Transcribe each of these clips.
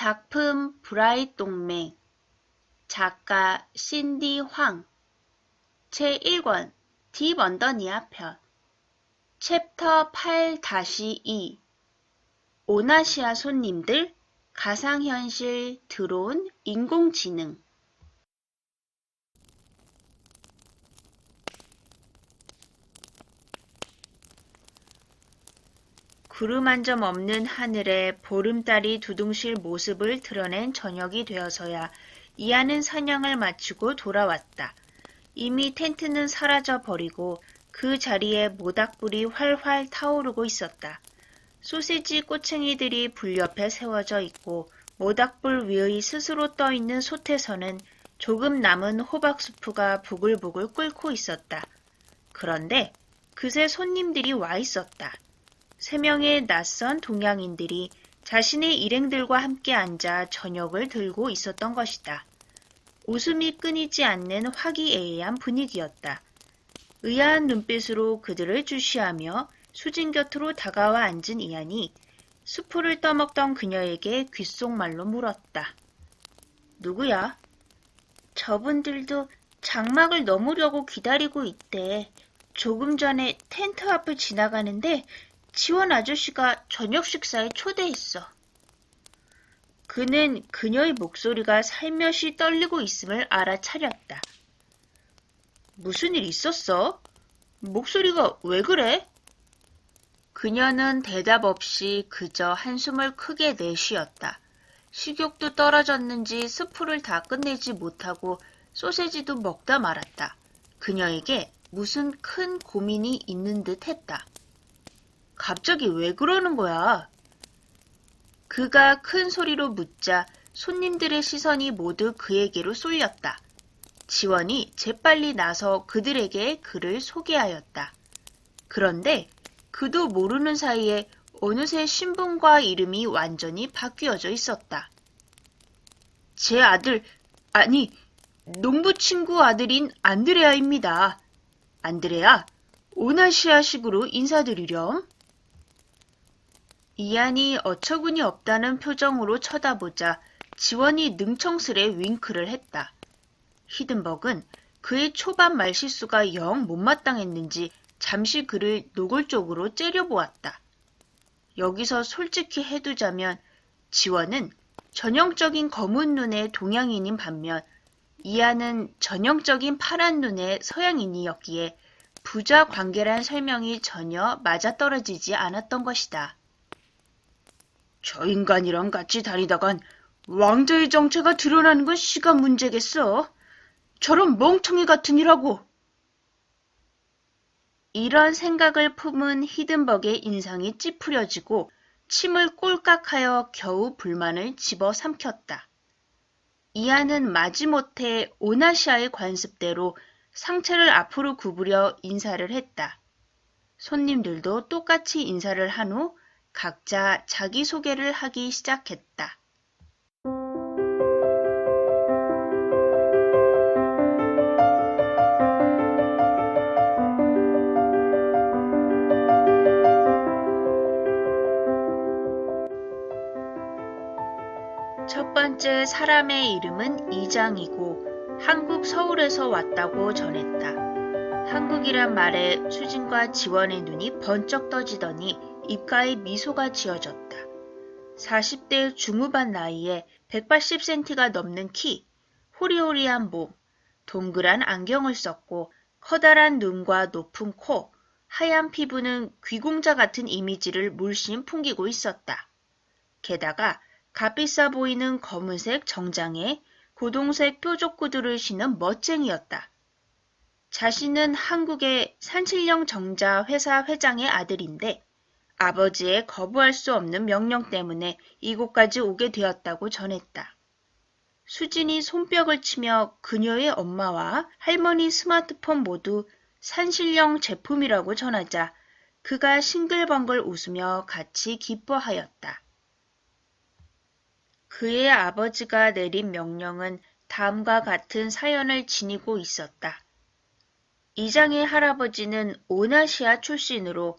작품 브라잇 동맹 작가 신디 황 제1권 딥 언더니아 편 챕터 8-2 오나시아 손님들 가상현실 드론 인공지능 구름 한 점 없는 하늘에 보름달이 두둥실 모습을 드러낸 저녁이 되어서야 이하는 사냥을 마치고 돌아왔다. 이미 텐트는 사라져 버리고 그 자리에 모닥불이 활활 타오르고 있었다. 소시지 꼬챙이들이 불 옆에 세워져 있고 모닥불 위의 스스로 떠있는 솥에서는 조금 남은 호박수프가 부글부글 끓고 있었다. 그런데 그새 손님들이 와 있었다. 3명의 낯선 동양인들이 자신의 일행들과 함께 앉아 저녁을 들고 있었던 것이다. 웃음이 끊이지 않는 화기애애한 분위기였다. 의아한 눈빛으로 그들을 주시하며 수진 곁으로 다가와 앉은 이안이 수프를 떠먹던 그녀에게 귓속말로 물었다. 누구야? 저분들도 장막을 넘으려고 기다리고 있대. 조금 전에 텐트 앞을 지나가는데 지원 아저씨가 저녁 식사에 초대했어. 그는 그녀의 목소리가 살며시 떨리고 있음을 알아차렸다. 무슨 일 있었어? 목소리가 왜 그래? 그녀는 대답 없이 그저 한숨을 크게 내쉬었다. 식욕도 떨어졌는지 스프를 다 끝내지 못하고 소세지도 먹다 말았다. 그녀에게 무슨 큰 고민이 있는 듯 했다. 갑자기 왜 그러는 거야? 그가 큰 소리로 묻자 손님들의 시선이 모두 그에게로 쏠렸다. 지원이 재빨리 나서 그들에게 그를 소개하였다. 그런데 그도 모르는 사이에 어느새 신분과 이름이 완전히 바뀌어져 있었다. 제 아들, 아니, 농부 친구 아들인 안드레아입니다. 안드레아, 오나시아식으로 인사드리렴. 이안이 어처구니 없다는 표정으로 쳐다보자 지원이 능청스레 윙크를 했다. 히든버그는 그의 초반 말실수가 영 못마땅했는지 잠시 그를 노골적으로 째려보았다. 여기서 솔직히 해두자면 지원은 전형적인 검은 눈의 동양인인 반면 이안은 전형적인 파란 눈의 서양인이었기에 부자 관계란 설명이 전혀 맞아떨어지지 않았던 것이다. 저 인간이랑 같이 다니다간 왕자의 정체가 드러나는 건 시간 문제겠어. 저런 멍청이 같으니라고. 이런 생각을 품은 히든버그의 인상이 찌푸려지고 침을 꼴깍하여 겨우 불만을 집어삼켰다. 이안은 마지못해 오나시아의 관습대로 상체를 앞으로 구부려 인사를 했다. 손님들도 똑같이 인사를 한 후 각자 자기소개를 하기 시작했다. 첫 번째 사람의 이름은 이장이고 한국 서울에서 왔다고 전했다. 한국이란 말에 수진과 지원의 눈이 번쩍 떠지더니 입가에 미소가 지어졌다. 40대 중후반 나이에 180cm가 넘는 키, 호리호리한 몸, 동그란 안경을 썼고 커다란 눈과 높은 코, 하얀 피부는 귀공자 같은 이미지를 물씬 풍기고 있었다. 게다가 값비싸 보이는 검은색 정장에 고동색 뾰족구두를 신은 멋쟁이였다. 자신은 한국의 산신령 정자 회사 회장의 아들인데 아버지의 거부할 수 없는 명령 때문에 이곳까지 오게 되었다고 전했다. 수진이 손뼉을 치며 그녀의 엄마와 할머니 스마트폰 모두 산신령 제품이라고 전하자 그가 싱글벙글 웃으며 같이 기뻐하였다. 그의 아버지가 내린 명령은 다음과 같은 사연을 지니고 있었다. 이장의 할아버지는 오나시아 출신으로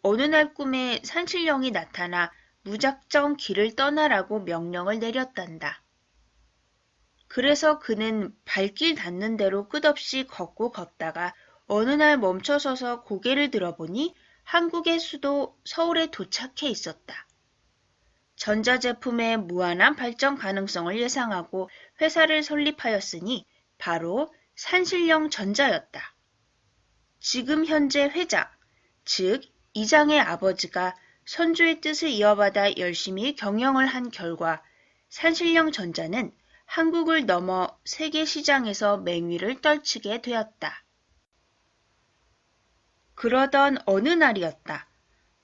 어느 날 꿈에 산신령이 나타나 무작정 길을 떠나라고 명령을 내렸단다. 그래서 그는 발길 닿는 대로 끝없이 걷고 걷다가 어느 날 멈춰서서 고개를 들어보니 한국의 수도 서울에 도착해 있었다. 전자제품의 무한한 발전 가능성을 예상하고 회사를 설립하였으니 바로 산실령전자였다. 지금 현재 회장, 즉 이장의 아버지가 선조의 뜻을 이어받아 열심히 경영을 한 결과 산실령전자는 한국을 넘어 세계 시장에서 맹위를 떨치게 되었다. 그러던 어느 날이었다.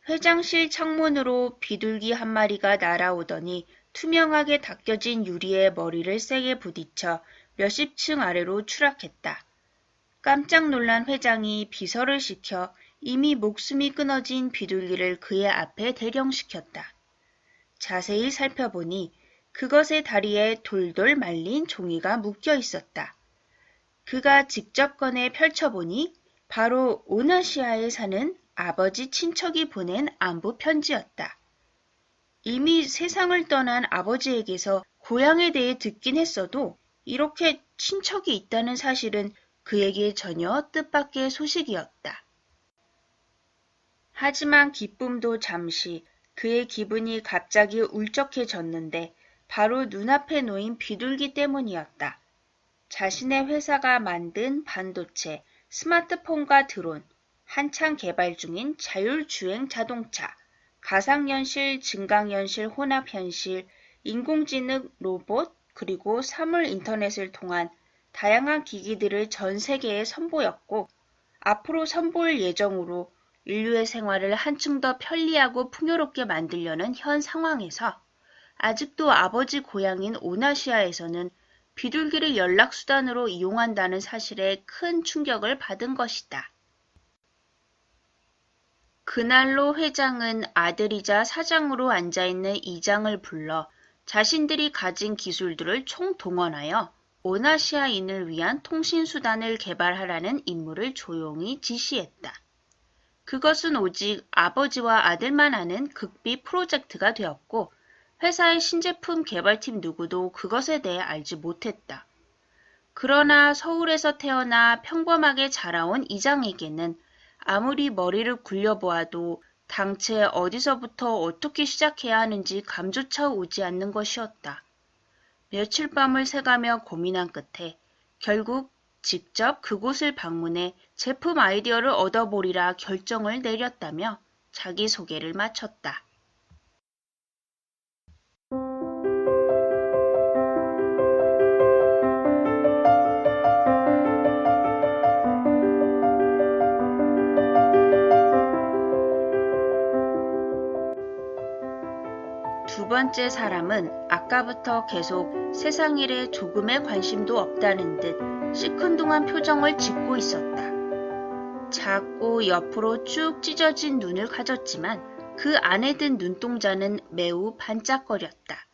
회장실 창문으로 비둘기 한 마리가 날아오더니 투명하게 닦여진 유리에 머리를 세게 부딪혀 몇십 층 아래로 추락했다. 깜짝 놀란 회장이 비서를 시켜 이미 목숨이 끊어진 비둘기를 그의 앞에 대령시켰다. 자세히 살펴보니 그것의 다리에 돌돌 말린 종이가 묶여 있었다. 그가 직접 꺼내 펼쳐보니 바로 오나시아에 사는 아버지 친척이 보낸 안부 편지였다. 이미 세상을 떠난 아버지에게서 고향에 대해 듣긴 했어도 이렇게 친척이 있다는 사실은 그에게 전혀 뜻밖의 소식이었다. 하지만 기쁨도 잠시, 그의 기분이 갑자기 울적해졌는데 바로 눈앞에 놓인 비둘기 때문이었다. 자신의 회사가 만든 반도체, 스마트폰과 드론, 한창 개발 중인 자율주행 자동차, 가상현실, 증강현실, 혼합현실, 인공지능, 로봇, 그리고 사물 인터넷을 통한 다양한 기기들을 전 세계에 선보였고 앞으로 선보일 예정으로 인류의 생활을 한층 더 편리하고 풍요롭게 만들려는 현 상황에서 아직도 아버지 고향인 오나시아에서는 비둘기를 연락수단으로 이용한다는 사실에 큰 충격을 받은 것이다. 그날로 회장은 아들이자 사장으로 앉아있는 이장을 불러 자신들이 가진 기술들을 총동원하여 오나시아인을 위한 통신수단을 개발하라는 임무를 조용히 지시했다. 그것은 오직 아버지와 아들만 아는 극비 프로젝트가 되었고 회사의 신제품 개발팀 누구도 그것에 대해 알지 못했다. 그러나 서울에서 태어나 평범하게 자라온 이장에게는 아무리 머리를 굴려보아도 당최 어디서부터 어떻게 시작해야 하는지 감조차 오지 않는 것이었다. 며칠 밤을 새가며 고민한 끝에 결국 직접 그곳을 방문해 제품 아이디어를 얻어보리라 결정을 내렸다며 자기소개를 마쳤다. 두 번째 사람은 아까부터 계속 세상 일에 조금의 관심도 없다는 듯 시큰둥한 표정을 짓고 있었다. 작고 옆으로 쭉 찢어진 눈을 가졌지만 그 안에 든 눈동자는 매우 반짝거렸다.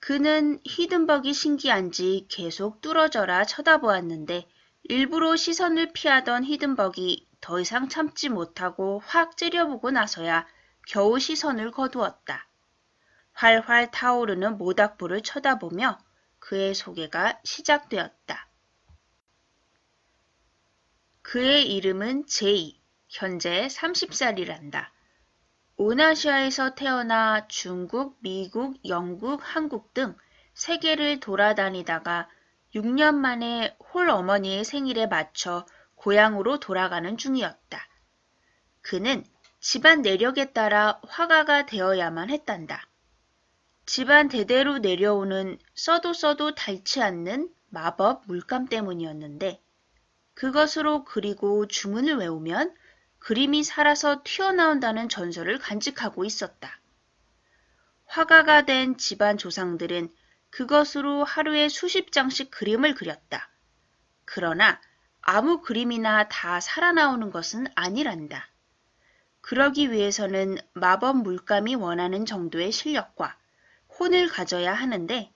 그는 히든벅이 신기한지 계속 뚫어져라 쳐다보았는데 일부러 시선을 피하던 히든벅이 더 이상 참지 못하고 확 째려보고 나서야 겨우 시선을 거두었다. 활활 타오르는 모닥불을 쳐다보며 그의 소개가 시작되었다. 그의 이름은 제이, 현재 30살이란다. 오나시아에서 태어나 중국, 미국, 영국, 한국 등 세계를 돌아다니다가 6년 만에 홀어머니의 생일에 맞춰 고향으로 돌아가는 중이었다. 그는 집안 내력에 따라 화가가 되어야만 했단다. 집안 대대로 내려오는 써도 닳지 않는 마법 물감 때문이었는데 그것으로 그리고 주문을 외우면 그림이 살아서 튀어나온다는 전설을 간직하고 있었다. 화가가 된 집안 조상들은 그것으로 하루에 수십 장씩 그림을 그렸다. 그러나 아무 그림이나 다 살아나오는 것은 아니란다. 그러기 위해서는 마법 물감이 원하는 정도의 실력과 혼을 가져야 하는데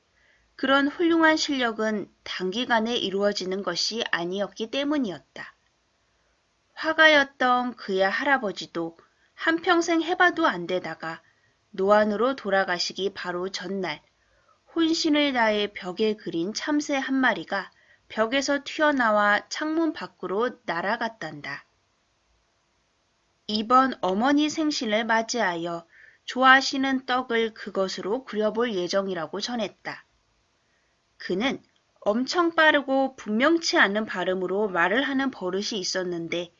그런 훌륭한 실력은 단기간에 이루어지는 것이 아니었기 때문이었다. 화가였던 그의 할아버지도 한평생 해봐도 안 되다가 노안으로 돌아가시기 바로 전날 혼신을 다해 벽에 그린 참새 한 마리가 벽에서 튀어나와 창문 밖으로 날아갔단다. 이번 어머니 생신을 맞이하여 좋아하시는 떡을 그것으로 그려볼 예정이라고 전했다. 그는 엄청 빠르고 분명치 않은 발음으로 말을 하는 버릇이 있었는데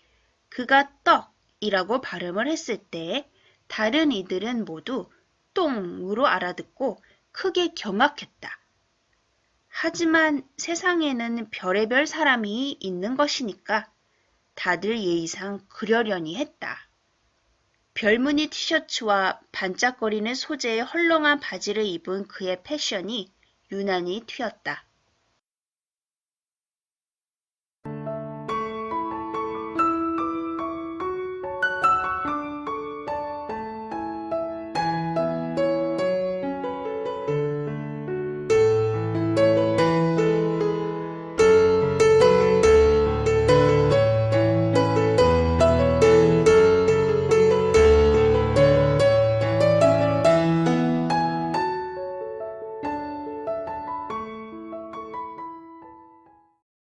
그가 떡이라고 발음을 했을 때 다른 이들은 모두 똥으로 알아듣고 크게 경악했다. 하지만 세상에는 별의별 사람이 있는 것이니까 다들 예의상 그러려니 했다. 별무늬 티셔츠와 반짝거리는 소재의 헐렁한 바지를 입은 그의 패션이 유난히 튀었다.